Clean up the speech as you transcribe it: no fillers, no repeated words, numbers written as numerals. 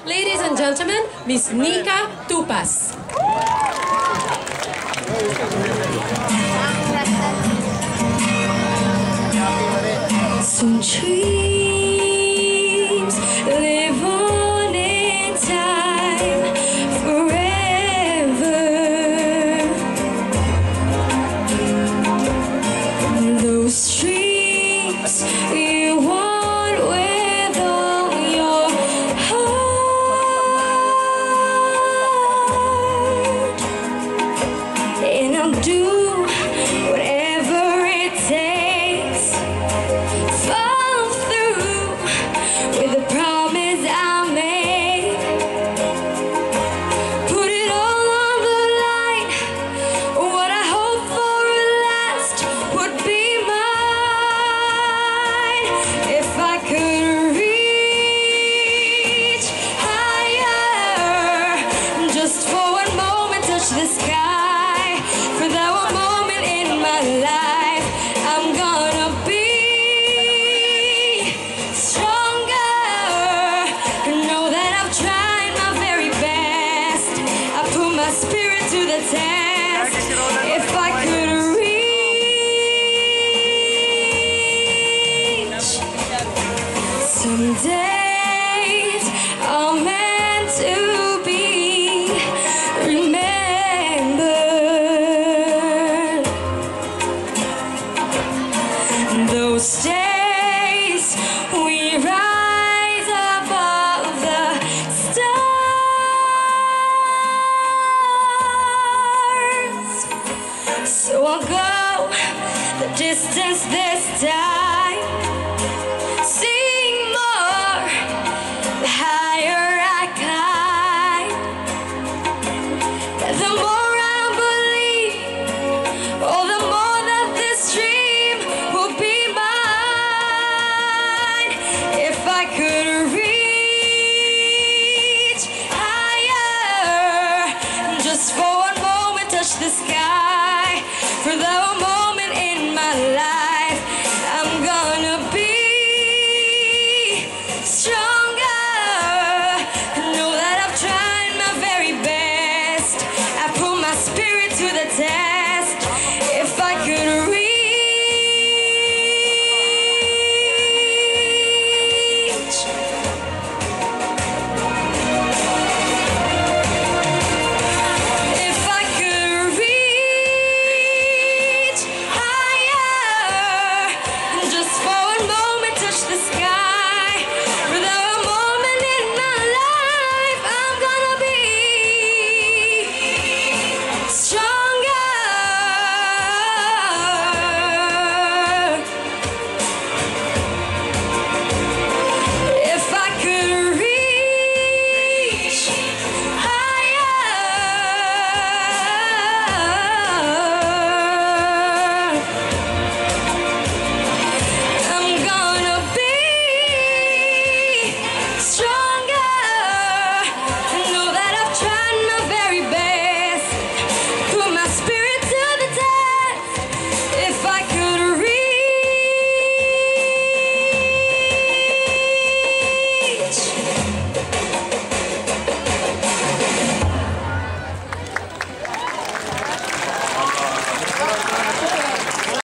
Ladies and gentlemen, Miss Nika Tupas. Some dreams live on in time forever. Those dreams you want with all your heart, and I'll do whatever it takes. Fall through with the promise I made. Put it all on the line. What I hope for at last would be mine. If I could reach higher, just for one moment touch the sky. For that one moment in my life, I'm gonna be stronger. Know that I've tried my very best. I put my spirit to the test. If I could reach, some days are meant to be remembered. Those days we rise above the stars. So I'll go the distance this time. Sing more, the higher I climb. The more I believe, oh, the more that this dream will be mine. If I could reach higher, just for one moment touch the sky. For that one moment in my life, I'm gonna be stronger. Know that I've tried my very best. I put my spirit to the test.